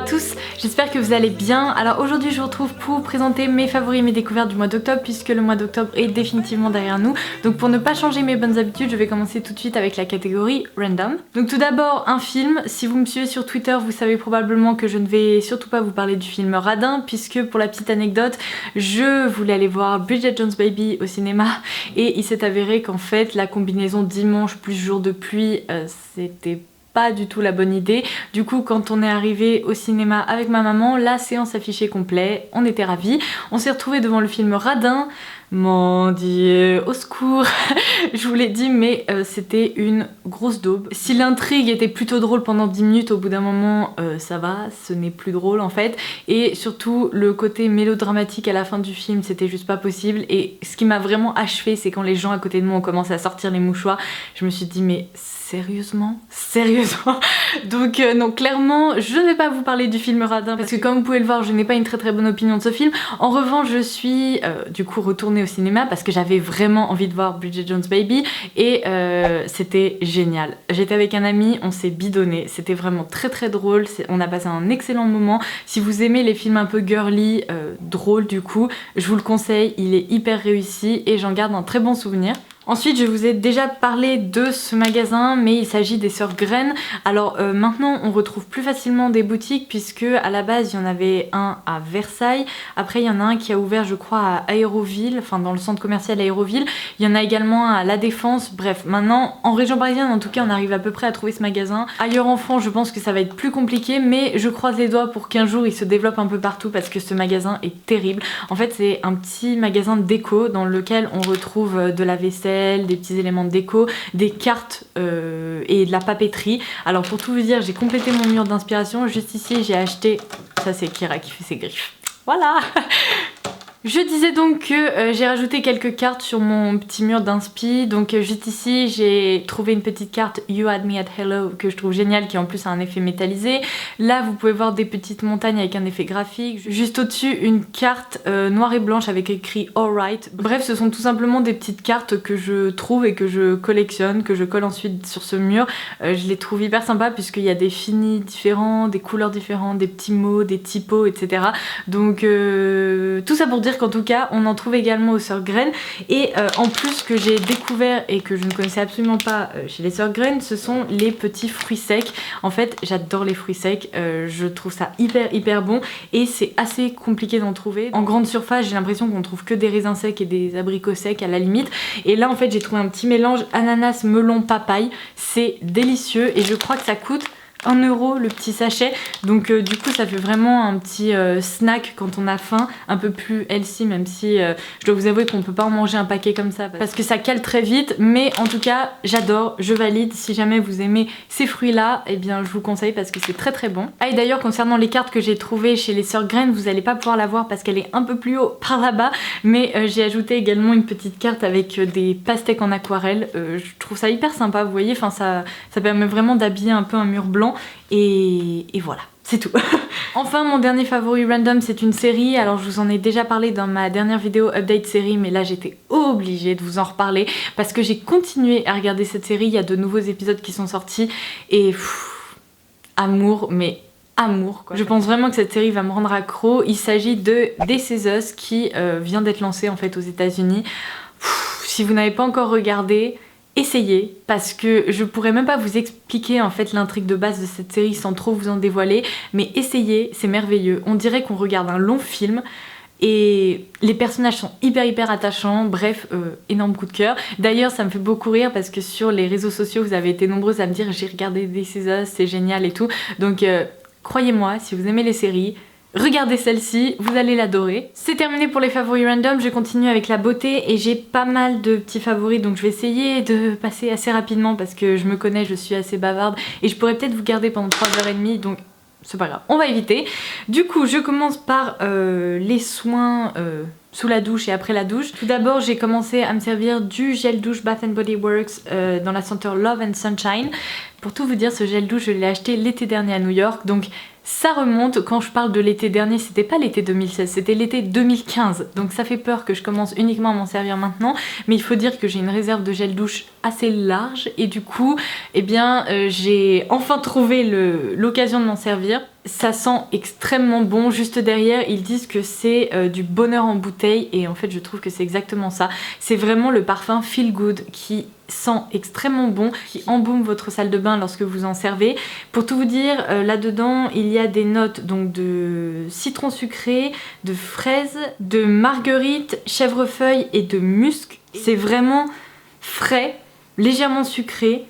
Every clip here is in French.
tous, j'espère que vous allez bien. Alors aujourd'hui je vous retrouve pour vous présenter mes favoris et mes découvertes du mois d'octobre puisque le mois d'octobre est définitivement derrière nous. Donc pour ne pas changer mes bonnes habitudes, je vais commencer tout de suite avec la catégorie Random. Donc tout d'abord un film, si vous me suivez sur Twitter vous savez probablement que je ne vais surtout pas vous parler du film Radin puisque pour la petite anecdote, je voulais aller voir Bridget Jones's Baby au cinéma et il s'est avéré qu'en fait la combinaison dimanche plus jour de pluie c'était pas du tout la bonne idée. Du coup quand on est arrivé au cinéma avec ma maman, la séance affichée complet, on était ravis. On s'est retrouvés devant le film Radin. Mon dieu, au secours. Je vous l'ai dit mais c'était une grosse daube. Si l'intrigue était plutôt drôle pendant 10 minutes, au bout d'un moment ça va, ce n'est plus drôle en fait. Et surtout le côté mélodramatique à la fin du film, c'était juste pas possible. Et ce qui m'a vraiment achevé, c'est quand les gens à côté de moi ont commencé à sortir les mouchoirs. Je me suis dit mais sérieusement donc non, clairement je ne vais pas vous parler du film Radin parce que comme vous pouvez le voir je n'ai pas une très bonne opinion de ce film. En revanche je suis du coup retournée au cinéma parce que j'avais vraiment envie de voir Bridget Jones's Baby et c'était génial. J'étais avec un ami, on s'est bidonné, c'était vraiment très drôle, on a passé un excellent moment. Si vous aimez les films un peu girly, drôles du coup, je vous le conseille, il est hyper réussi et j'en garde un très bon souvenir. Ensuite, je vous ai déjà parlé de ce magasin, mais il s'agit des Sœurs Grenne. Alors maintenant, on retrouve plus facilement des boutiques puisque à la base, il y en avait un à Versailles. Après, il y en a un qui a ouvert, je crois, à Aéroville, enfin dans le centre commercial Aéroville. Il y en a également un à La Défense. Bref, maintenant, en région parisienne, en tout cas, on arrive à peu près à trouver ce magasin. Ailleurs en France, je pense que ça va être plus compliqué, mais je croise les doigts pour qu'un jour, il se développe un peu partout parce que ce magasin est terrible. En fait, c'est un petit magasin de déco dans lequel on retrouve de la vaisselle, des petits éléments de déco, des cartes et de la papeterie. Alors pour tout vous dire, j'ai complété mon mur d'inspiration. Juste ici, j'ai acheté... Ça c'est Kira qui fait ses griffes. Voilà. Je disais donc que j'ai rajouté quelques cartes sur mon petit mur d'inspi. Donc juste ici j'ai trouvé une petite carte You Had Me at Hello que je trouve géniale, qui en plus a un effet métallisé. Là vous pouvez voir des petites montagnes avec un effet graphique. Juste au-dessus une carte noire et blanche avec écrit Alright. Bref, ce sont tout simplement des petites cartes que je trouve et que je collectionne, que je colle ensuite sur ce mur. Je les trouve hyper sympas puisqu'il y a des finis différents, des couleurs différentes, des petits mots, des typos, etc. Donc tout ça pour dire qu'en tout cas on en trouve également aux Sœurs Grenne. Et en plus, que j'ai découvert et que je ne connaissais absolument pas chez les Sœurs Grenne, ce sont les petits fruits secs. En fait j'adore les fruits secs, je trouve ça hyper bon et c'est assez compliqué d'en trouver. En grande surface j'ai l'impression qu'on trouve que des raisins secs et des abricots secs à la limite, et là en fait j'ai trouvé un petit mélange ananas, melon, papaye. C'est délicieux et je crois que ça coûte 1 € le petit sachet, donc du coup ça fait vraiment un petit snack quand on a faim, un peu plus healthy, même si je dois vous avouer qu'on peut pas en manger un paquet comme ça parce que ça cale très vite, mais en tout cas j'adore, je valide. Si jamais vous aimez ces fruits là, eh bien je vous conseille parce que c'est très bon. Ah, et d'ailleurs concernant les cartes que j'ai trouvées chez les Sœurs Grenne, vous allez pas pouvoir la voir parce qu'elle est un peu plus haut par là-bas, mais j'ai ajouté également une petite carte avec des pastèques en aquarelle. Je trouve ça hyper sympa, vous voyez, enfin ça permet vraiment d'habiller un peu un mur blanc. Et voilà, c'est tout. Enfin, mon dernier favori random, c'est une série. Alors je vous en ai déjà parlé dans ma dernière vidéo update série, mais là j'étais obligée de vous en reparler parce que j'ai continué à regarder cette série. Il y a de nouveaux épisodes qui sont sortis et amour, mais amour quoi. Je pense vraiment que cette série va me rendre accro. Il s'agit de This Is Us qui vient d'être lancée en fait aux États-Unis. Si vous n'avez pas encore regardé, essayez, parce que je pourrais même pas vous expliquer en fait l'intrigue de base de cette série sans trop vous en dévoiler, mais essayez, c'est merveilleux. On dirait qu'on regarde un long film et les personnages sont hyper attachants. Bref, énorme coup de cœur. D'ailleurs ça me fait beaucoup rire parce que sur les réseaux sociaux vous avez été nombreuses à me dire j'ai regardé This Is Us, c'est génial et tout. Donc croyez-moi, si vous aimez les séries, regardez celle-ci, vous allez l'adorer. C'est terminé pour les favoris random, je continue avec la beauté et j'ai pas mal de petits favoris, donc je vais essayer de passer assez rapidement parce que je me connais, je suis assez bavarde et je pourrais peut-être vous garder pendant 3h30, donc c'est pas grave, on va éviter. Du coup je commence par les soins sous la douche et après la douche. Tout d'abord j'ai commencé à me servir du gel douche Bath & Body Works dans la senteur Love and Sunshine. Pour tout vous dire, ce gel douche je l'ai acheté l'été dernier à New York, donc ça remonte. Quand je parle de l'été dernier, c'était pas l'été 2016, c'était l'été 2015, donc ça fait peur que je commence uniquement à m'en servir maintenant, mais il faut dire que j'ai une réserve de gel douche assez large et du coup eh bien j'ai enfin trouvé l'occasion de m'en servir. Ça sent extrêmement bon. Juste derrière, ils disent que c'est du bonheur en bouteille et en fait je trouve que c'est exactement ça. C'est vraiment le parfum Feel Good qui sent extrêmement bon, qui embaume votre salle de bain lorsque vous en servez. Pour tout vous dire, là-dedans, il y a des notes donc de citron sucré, de fraise, de marguerite, chèvrefeuille et de musc. C'est vraiment frais, légèrement sucré,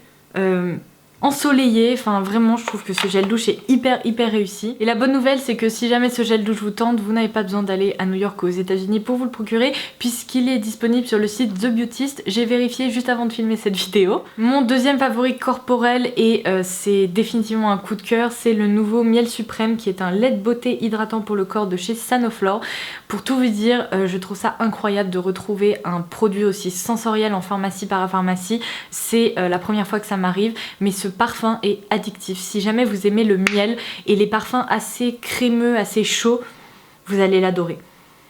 ensoleillé, enfin vraiment je trouve que ce gel douche est hyper réussi. Et la bonne nouvelle c'est que si jamais ce gel douche vous tente, vous n'avez pas besoin d'aller à New York ou aux États-Unis pour vous le procurer puisqu'il est disponible sur le site The Beautist. J'ai vérifié juste avant de filmer cette vidéo. Mon deuxième favori corporel et c'est définitivement un coup de cœur, c'est le nouveau Miel Suprême qui est un lait de beauté hydratant pour le corps de chez Sanoflore. Pour tout vous dire, je trouve ça incroyable de retrouver un produit aussi sensoriel en pharmacie, parapharmacie. C'est la première fois que ça m'arrive, mais ce parfum est addictif. Si jamais vous aimez le miel et les parfums assez crémeux, assez chauds, vous allez l'adorer.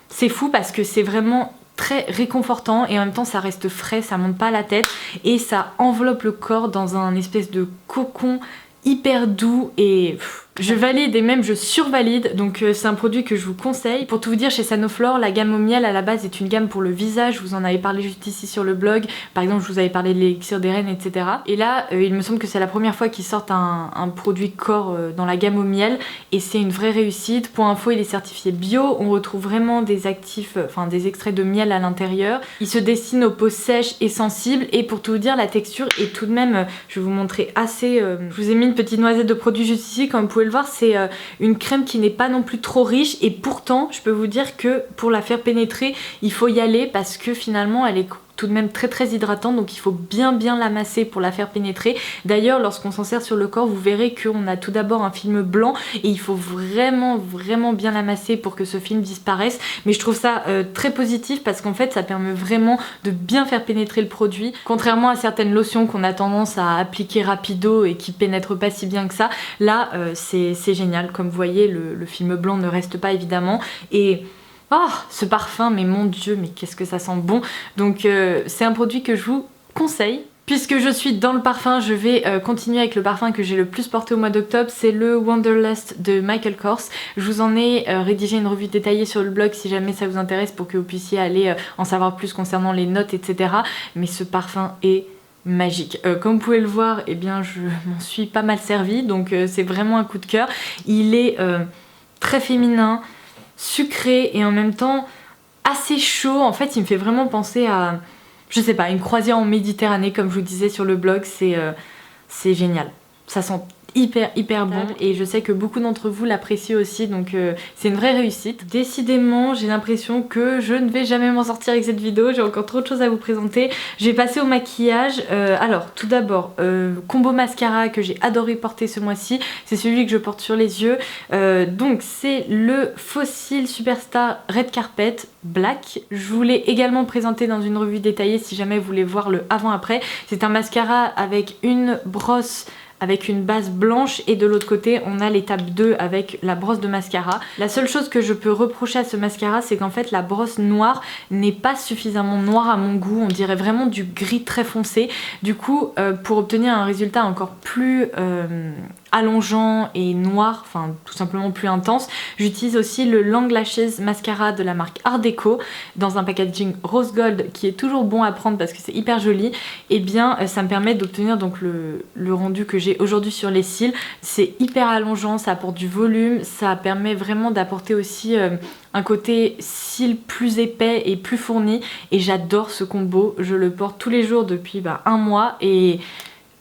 C'est fou parce que c'est vraiment très réconfortant et en même temps ça reste frais, ça monte pas à la tête et ça enveloppe le corps dans un espèce de cocon hyper doux et je valide et même je survalide, donc c'est un produit que je vous conseille. Pour tout vous dire, chez Sanoflore, la gamme au miel à la base est une gamme pour le visage, je vous en avais parlé juste ici sur le blog, par exemple je vous avais parlé de l'élixir des reines, etc. Et là, il me semble que c'est la première fois qu'ils sortent un produit corps dans la gamme au miel et c'est une vraie réussite. Pour info, il est certifié bio, on retrouve vraiment des actifs, enfin des extraits de miel à l'intérieur. Il se destine aux peaux sèches et sensibles et pour tout vous dire, la texture est tout de même, je vais vous montrer assez... je vous ai mis une petite noisette de produit juste ici, comme vous pouvez le voir, c'est une crème qui n'est pas non plus trop riche et pourtant je peux vous dire que pour la faire pénétrer il faut y aller parce que finalement elle est tout de même très hydratante, donc il faut bien la masser pour la faire pénétrer. D'ailleurs lorsqu'on s'en sert sur le corps vous verrez qu'on a tout d'abord un film blanc et il faut vraiment bien la masser pour que ce film disparaisse, mais je trouve ça très positif parce qu'en fait ça permet vraiment de bien faire pénétrer le produit, contrairement à certaines lotions qu'on a tendance à appliquer rapido et qui pénètrent pas si bien que ça. Là c'est génial, comme vous voyez le film blanc ne reste pas évidemment et oh, ce parfum, mais mon dieu, mais qu'est-ce que ça sent bon. Donc c'est un produit que je vous conseille. Puisque je suis dans le parfum, je vais continuer avec le parfum que j'ai le plus porté au mois d'octobre, c'est le Wanderlust de Michael Kors. Je vous en ai rédigé une revue détaillée sur le blog si jamais ça vous intéresse pour que vous puissiez aller en savoir plus concernant les notes, etc. Mais ce parfum est magique. Comme vous pouvez le voir, eh bien je m'en suis pas mal servie, donc c'est vraiment un coup de cœur. Il est très féminin, sucré et en même temps assez chaud. En fait il me fait vraiment penser à, je sais pas, une croisière en Méditerranée comme je vous disais sur le blog. C'est génial, ça sent hyper bon et je sais que beaucoup d'entre vous l'apprécient aussi, donc c'est une vraie réussite. Décidément j'ai l'impression que je ne vais jamais m'en sortir avec cette vidéo, j'ai encore trop de choses à vous présenter. Je vais passer au maquillage. Alors tout d'abord combo mascara que j'ai adoré porter ce mois-ci, c'est celui que je porte sur les yeux, donc c'est le Fossil Superstar Red Carpet Black. Je vous l'ai également présenté dans une revue détaillée si jamais vous voulez voir le avant-après. C'est un mascara avec une brosse avec une base blanche et de l'autre côté on a l'étape 2 avec la brosse de mascara. La seule chose que je peux reprocher à ce mascara c'est qu'en fait la brosse noire n'est pas suffisamment noire à mon goût, on dirait vraiment du gris très foncé. Du coup pour obtenir un résultat encore plus allongeant et noir, enfin tout simplement plus intense, j'utilise aussi le Long Lashes mascara de la marque Art Deco dans un packaging rose gold qui est toujours bon à prendre parce que c'est hyper joli. Et bien ça me permet d'obtenir donc le rendu que j'ai aujourd'hui sur les cils. C'est hyper allongeant, ça apporte du volume, ça permet vraiment d'apporter aussi un côté cils plus épais et plus fourni et j'adore ce combo. Je le porte tous les jours depuis un mois et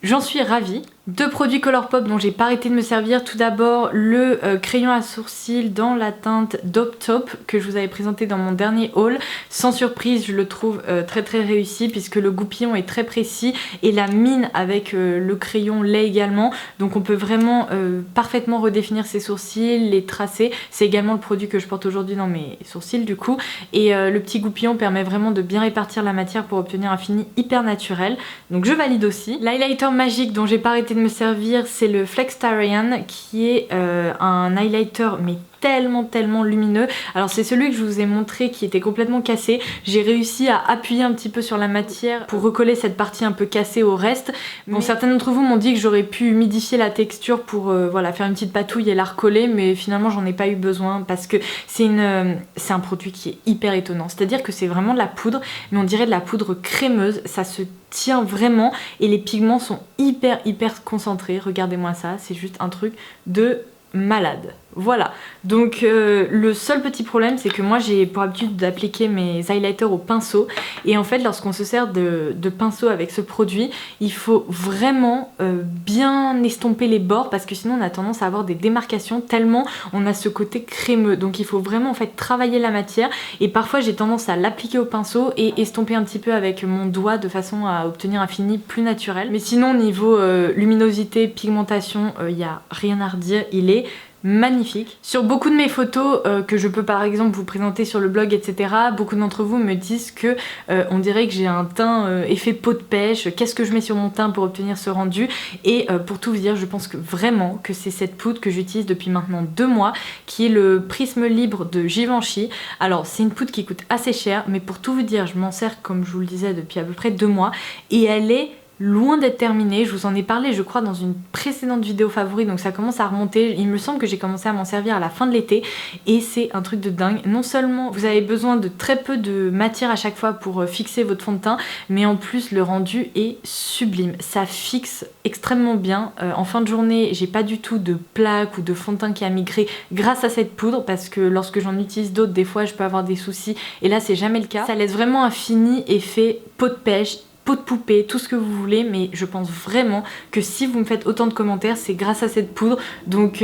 j'en suis ravie. Deux produits Colourpop dont j'ai pas arrêté de me servir. Tout d'abord le crayon à sourcils dans la teinte Dope Top que je vous avais présenté dans mon dernier haul. Sans surprise je le trouve très réussi puisque le goupillon est très précis et la mine avec le crayon l'est également. Donc on peut vraiment parfaitement redéfinir ses sourcils, les tracer. C'est également le produit que je porte aujourd'hui dans mes sourcils du coup. Et le petit goupillon permet vraiment de bien répartir la matière pour obtenir un fini hyper naturel. Donc je valide aussi. L'highlighter magique dont j'ai pas arrêté de me servir, c'est le Flextarian qui est un highlighter mais tellement lumineux. Alors c'est celui que je vous ai montré qui était complètement cassé. J'ai réussi à appuyer un petit peu sur la matière pour recoller cette partie un peu cassée au reste. Bon, certains d'entre vous m'ont dit que j'aurais pu humidifier la texture pour voilà, faire une petite patouille et la recoller, mais finalement j'en ai pas eu besoin parce que c'est un produit qui est hyper étonnant. C'est-à-dire que c'est vraiment de la poudre, mais on dirait de la poudre crémeuse. Ça se tient vraiment et les pigments sont hyper concentrés. Regardez-moi ça, c'est juste un truc de malade. Voilà, donc le seul petit problème c'est que moi j'ai pour habitude d'appliquer mes highlighters au pinceau et en fait lorsqu'on se sert de pinceau avec ce produit il faut vraiment bien estomper les bords parce que sinon on a tendance à avoir des démarcations tellement on a ce côté crémeux, donc il faut vraiment en fait travailler la matière et parfois j'ai tendance à l'appliquer au pinceau et estomper un petit peu avec mon doigt de façon à obtenir un fini plus naturel, mais sinon niveau luminosité, pigmentation, il n'y a rien à redire, il est magnifique. Sur beaucoup de mes photos que je peux par exemple vous présenter sur le blog etc, beaucoup d'entre vous me disent que on dirait que j'ai un teint effet peau de pêche, qu'est-ce que je mets sur mon teint pour obtenir ce rendu et pour tout vous dire je pense que vraiment que c'est cette poudre que j'utilise depuis maintenant 2 mois qui est le Prisme Libre de Givenchy. Alors c'est une poudre qui coûte assez cher mais pour tout vous dire je m'en sers comme je vous le disais depuis à peu près 2 mois et elle est loin d'être terminée, je vous en ai parlé je crois dans une précédente vidéo favori donc ça commence à remonter, il me semble que j'ai commencé à m'en servir à la fin de l'été et c'est un truc de dingue. Non seulement vous avez besoin de très peu de matière à chaque fois pour fixer votre fond de teint mais en plus le rendu est sublime, ça fixe extrêmement bien. En fin de journée j'ai pas du tout de plaques ou de fond de teint qui a migré grâce à cette poudre parce que lorsque j'en utilise d'autres des fois je peux avoir des soucis et là c'est jamais le cas. Ça laisse vraiment un fini effet peau de pêche, peau de poupée, tout ce que vous voulez, mais je pense vraiment que si vous me faites autant de commentaires, c'est grâce à cette poudre. Donc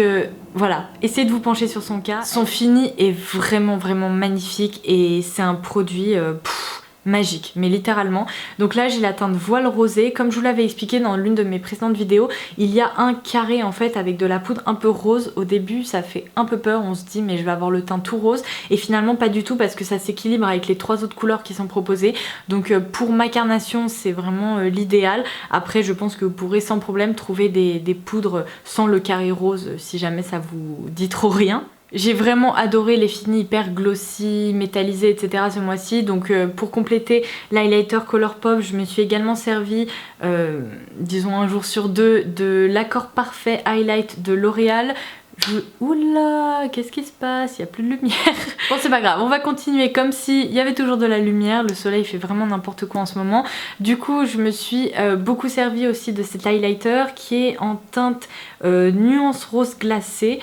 voilà, essayez de vous pencher sur son cas. Son fini est vraiment magnifique et c'est un produit magique, mais littéralement. Donc là j'ai la teinte voile rosée, comme je vous l'avais expliqué dans l'une de mes précédentes vidéos, il y a un carré en fait avec de la poudre un peu rose. Au début ça fait un peu peur, on se dit mais je vais avoir le teint tout rose et finalement pas du tout parce que ça s'équilibre avec les 3 autres couleurs qui sont proposées. Donc pour ma carnation c'est vraiment l'idéal. Après je pense que vous pourrez sans problème trouver des poudres sans le carré rose si jamais ça vous dit trop rien. J'ai vraiment adoré les finis hyper glossy, métallisés, etc. ce mois-ci. Donc pour compléter l'highlighter Colourpop, je me suis également servi, disons un jour sur 2, de l'Accord Parfait Highlight de L'Oréal. Oula, qu'est-ce qui se passe? Il n'y a plus de lumière. Bon c'est pas grave, on va continuer comme s'il y avait toujours de la lumière. Le soleil fait vraiment n'importe quoi en ce moment. Du coup je me suis beaucoup servi aussi de cet highlighter qui est en teinte nuance rose glacée.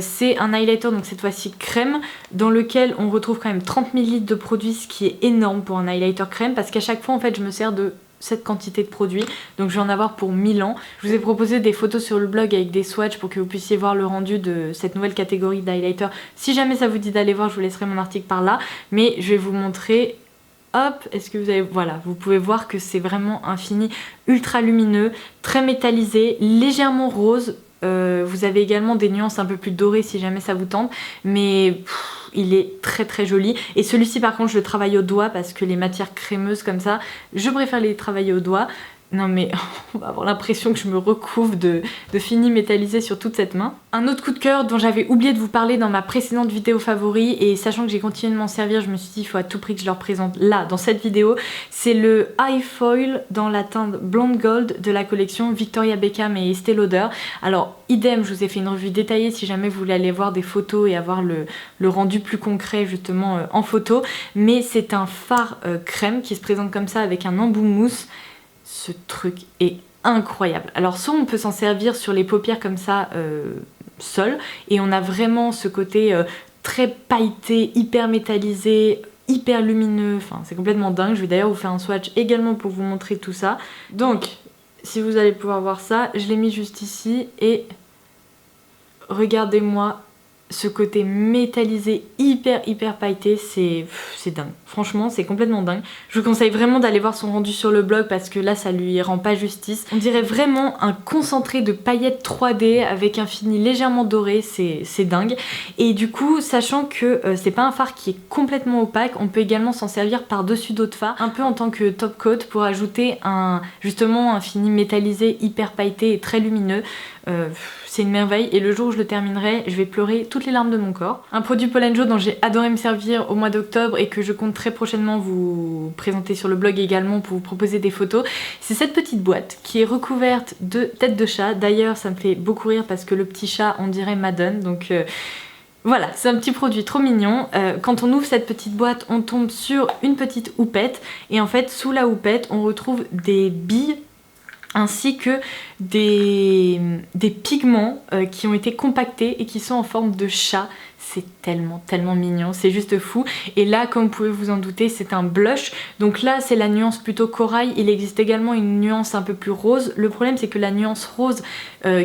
C'est un highlighter donc cette fois-ci crème dans lequel on retrouve quand même 30 ml de produit, ce qui est énorme pour un highlighter crème parce qu'à chaque fois en fait je me sers de cette quantité de produits, donc je vais en avoir pour 1000 ans. Je vous ai proposé des photos sur le blog avec des swatchs pour que vous puissiez voir le rendu de cette nouvelle catégorie d'highlighter. Si jamais ça vous dit d'aller voir, je vous laisserai mon article par là, mais je vais vous montrer. Hop, est-ce que vous avez... Voilà, vous pouvez voir que c'est vraiment un fini ultra lumineux, très métallisé, légèrement rose. Vous avez également des nuances un peu plus dorées si jamais ça vous tente, mais il est très joli. Et celui-ci par contre je le travaille au doigt parce que les matières crémeuses comme ça, je préfère les travailler au doigt. Non mais on va avoir l'impression que je me recouvre de fini métallisé sur toute cette main. Un autre coup de cœur dont j'avais oublié de vous parler dans ma précédente vidéo favori et sachant que j'ai continué de m'en servir, je me suis dit il faut à tout prix que je le représente là dans cette vidéo. C'est le Eye Foil dans la teinte Blonde Gold de la collection Victoria Beckham et Estée Lauder. Alors idem, je vous ai fait une revue détaillée si jamais vous voulez aller voir des photos et avoir le rendu plus concret justement en photo. Mais c'est un fard crème qui se présente comme ça avec un embout mousse. Ce truc est incroyable. Alors soit on peut s'en servir sur les paupières comme ça seul et on a vraiment ce côté très pailleté, hyper métallisé, hyper lumineux, enfin c'est complètement dingue. Je vais d'ailleurs vous faire un swatch également pour vous montrer tout ça. Donc si vous allez pouvoir voir ça, je l'ai mis juste ici et regardez-moi ce côté métallisé hyper pailleté, c'est dingue. Franchement c'est complètement dingue. Je vous conseille vraiment d'aller voir son rendu sur le blog parce que là ça lui rend pas justice. On dirait vraiment un concentré de paillettes 3D avec un fini légèrement doré, c'est dingue. Et du coup sachant que c'est pas un fard qui est complètement opaque, on peut également s'en servir par dessus d'autres fards, un peu en tant que top coat pour ajouter justement un fini métallisé hyper pailleté et très lumineux. C'est une merveille et le jour où je le terminerai je vais pleurer toute toutes les larmes de mon corps. Un produit Pollen Joe dont j'ai adoré me servir au mois d'octobre et que je compte très prochainement vous présenter sur le blog également pour vous proposer des photos. C'est cette petite boîte qui est recouverte de têtes de chat. D'ailleurs ça me fait beaucoup rire parce que le petit chat on dirait Madone, donc voilà, c'est un petit produit trop mignon. Quand on ouvre cette petite boîte, on tombe sur une petite houppette et en fait sous la houppette on retrouve des billes ainsi que des pigments qui ont été compactés et qui sont en forme de chat. C'est tellement mignon, c'est juste fou. Et là, comme vous pouvez vous en douter, c'est un blush. Donc là, c'est la nuance plutôt corail. Il existe également une nuance un peu plus rose. Le problème, c'est que la nuance rose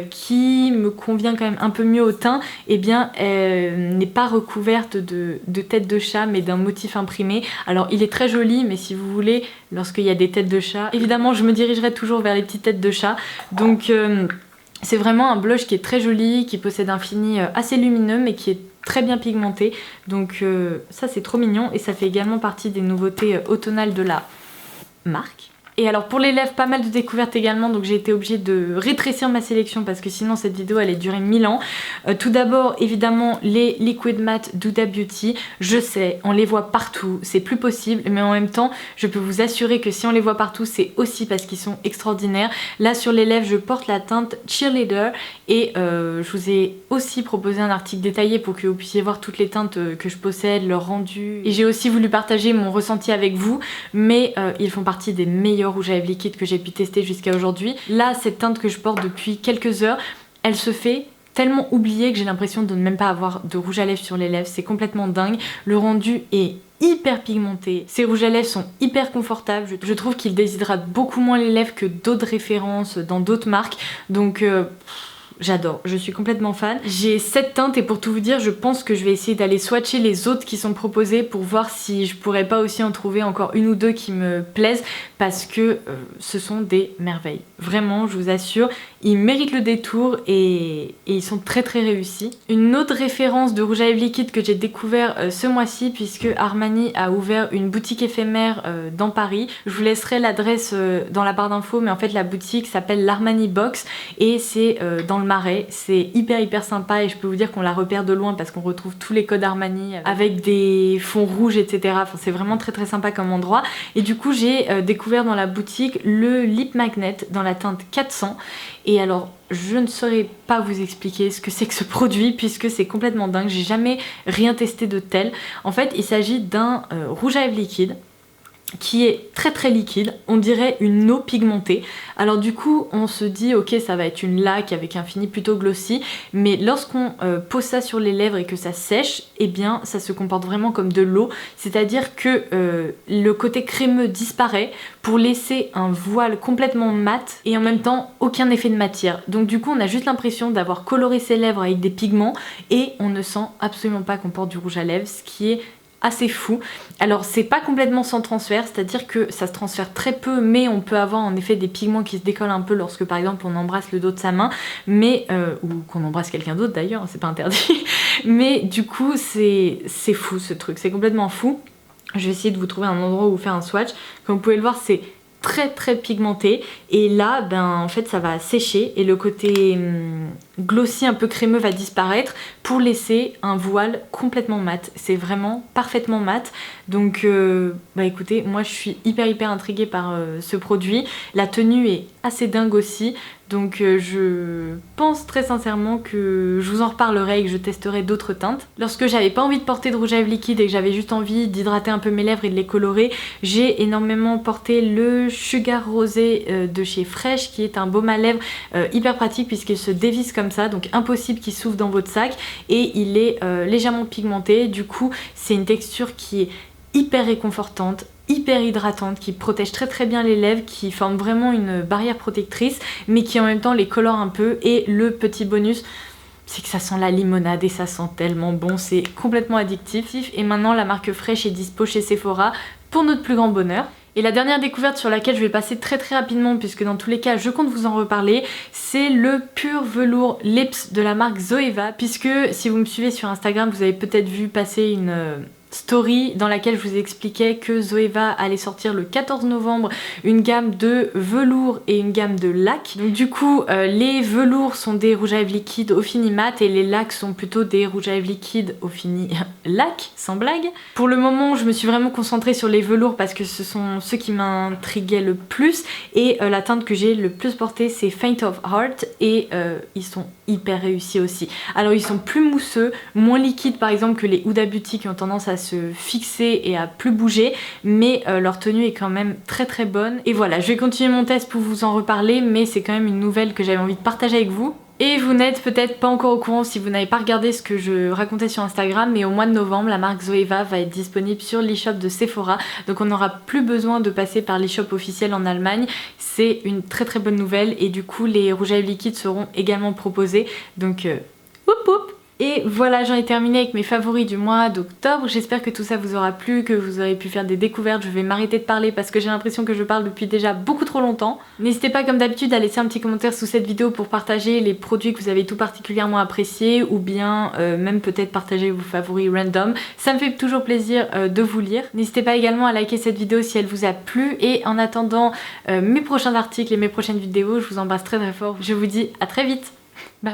qui me convient quand même un peu mieux au teint, eh bien, n'est pas recouverte de têtes de chat, mais d'un motif imprimé. Alors, il est très joli, mais si vous voulez, lorsqu'il y a des têtes de chat, évidemment, je me dirigerai toujours vers les petites têtes de chat. Donc, c'est vraiment un blush qui est très joli, qui possède un fini assez lumineux, mais qui est très bien pigmenté, donc ça c'est trop mignon et ça fait également partie des nouveautés automnales de la marque. Et alors pour les lèvres, pas mal de découvertes également, donc j'ai été obligée de rétrécir ma sélection parce que sinon cette vidéo allait durer 1000 ans. Tout d'abord évidemment les Liquid Matte d'Huda Beauty, je sais, on les voit partout, c'est plus possible, mais en même temps je peux vous assurer que si on les voit partout c'est aussi parce qu'ils sont extraordinaires. Là sur les lèvres je porte la teinte Cheerleader et je vous ai aussi proposé un article détaillé pour que vous puissiez voir toutes les teintes que je possède, leur rendu, et j'ai aussi voulu partager mon ressenti avec vous, mais ils font partie des meilleurs rouge à lèvres liquide que j'ai pu tester jusqu'à aujourd'hui. Là, cette teinte que je porte depuis quelques heures, elle se fait tellement oubliée que j'ai l'impression de ne même pas avoir de rouge à lèvres sur les lèvres. C'est complètement dingue. Le rendu est hyper pigmenté. Ces rouges à lèvres sont hyper confortables. Je trouve qu'ils déshydratent beaucoup moins les lèvres que d'autres références dans d'autres marques. Donc j'adore, je suis complètement fan. J'ai 7 teintes et pour tout vous dire, je pense que je vais essayer d'aller swatcher les autres qui sont proposées pour voir si je pourrais pas aussi en trouver encore une ou deux qui me plaisent parce que ce sont des merveilles. Vraiment, je vous assure, ils méritent le détour et ils sont très réussis. Une autre référence de rouge à lèvres liquide que j'ai découvert ce mois-ci puisque Armani a ouvert une boutique éphémère dans Paris. Je vous laisserai l'adresse dans la barre d'infos, mais en fait la boutique s'appelle l'Armani Box et c'est dans le Marais. C'est hyper sympa et je peux vous dire qu'on la repère de loin parce qu'on retrouve tous les codes Armani avec des fonds rouges, etc. Enfin, c'est vraiment très sympa comme endroit. Et du coup j'ai découvert dans la boutique le Lip Magnet dans la teinte 400 et alors je ne saurais pas vous expliquer ce que c'est que ce produit puisque c'est complètement dingue, j'ai jamais rien testé de tel. En fait il s'agit d'un rouge à lèvres liquide qui est très liquide, on dirait une eau pigmentée. Alors du coup on se dit ok ça va être une laque avec un fini plutôt glossy, mais lorsqu'on pose ça sur les lèvres et que ça sèche, eh bien ça se comporte vraiment comme de l'eau, c'est-à-dire que le côté crémeux disparaît pour laisser un voile complètement mat et en même temps aucun effet de matière. Donc du coup on a juste l'impression d'avoir coloré ses lèvres avec des pigments et on ne sent absolument pas qu'on porte du rouge à lèvres, ce qui est assez fou. Alors c'est pas complètement sans transfert, c'est-à-dire que ça se transfère très peu, mais on peut avoir en effet des pigments qui se décollent un peu lorsque par exemple on embrasse le dos de sa main, mais ou qu'on embrasse quelqu'un d'autre d'ailleurs, c'est pas interdit. Mais du coup c'est fou ce truc, c'est complètement fou. Je vais essayer de vous trouver un endroit où vous faire un swatch. Comme vous pouvez le voir c'est très pigmenté et là ben en fait ça va sécher et le côté glossy un peu crémeux va disparaître pour laisser un voile complètement mat. C'est vraiment parfaitement mat, donc bah écoutez, moi je suis hyper intriguée par ce produit. La tenue est assez dingue aussi, donc je pense très sincèrement que je vous en reparlerai et que je testerai d'autres teintes. Lorsque j'avais pas envie de porter de rouge à lèvres liquide et que j'avais juste envie d'hydrater un peu mes lèvres et de les colorer, j'ai énormément porté le Sugar Rosé de chez Fresh qui est un baume à lèvres hyper pratique puisqu'il se dévisse comme ça, donc impossible qu'il s'ouvre dans votre sac et il est légèrement pigmenté. Du coup c'est une texture qui est hyper réconfortante, hyper hydratante, qui protège très bien les lèvres, qui forme vraiment une barrière protectrice mais qui en même temps les colore un peu. Et le petit bonus, c'est que ça sent la limonade et ça sent tellement bon, c'est complètement addictif. Et maintenant la marque Fresh est dispo chez Sephora pour notre plus grand bonheur. Et la dernière découverte sur laquelle je vais passer très rapidement puisque dans tous les cas je compte vous en reparler, c'est le Pur Velours Lips de la marque Zoeva, puisque si vous me suivez sur Instagram vous avez peut-être vu passer une story dans laquelle je vous expliquais que Zoeva allait sortir le 14 novembre une gamme de velours et une gamme de lacs. Donc du coup les velours sont des rouges à lèvres liquides au fini mat et les lacs sont plutôt des rouges à lèvres liquides au fini lac, sans blague. Pour le moment je me suis vraiment concentrée sur les velours parce que ce sont ceux qui m'intriguaient le plus et la teinte que j'ai le plus portée c'est Faint of Heart et ils sont hyper réussis aussi. Alors ils sont plus mousseux, moins liquides par exemple que les Huda Beauty qui ont tendance à se fixer et à plus bouger, mais leur tenue est quand même très très bonne. Et voilà, je vais continuer mon test pour vous en reparler, mais c'est quand même une nouvelle que j'avais envie de partager avec vous. Et vous n'êtes peut-être pas encore au courant si vous n'avez pas regardé ce que je racontais sur Instagram, mais au mois de novembre, la marque Zoeva va être disponible sur l'e-shop de Sephora. Donc on n'aura plus besoin de passer par l'e-shop officiel en Allemagne. C'est une très très bonne nouvelle et du coup les rouges à lèvres liquides seront également proposés. Donc whoop whoop. Et voilà, j'en ai terminé avec mes favoris du mois d'octobre. J'espère que tout ça vous aura plu, que vous aurez pu faire des découvertes. Je vais m'arrêter de parler parce que j'ai l'impression que je parle depuis déjà beaucoup trop longtemps. N'hésitez pas comme d'habitude à laisser un petit commentaire sous cette vidéo pour partager les produits que vous avez tout particulièrement appréciés ou bien même peut-être partager vos favoris random. Ça me fait toujours plaisir de vous lire. N'hésitez pas également à liker cette vidéo si elle vous a plu et en attendant mes prochains articles et mes prochaines vidéos, je vous embrasse très très fort. Je vous dis à très vite. Bye bye.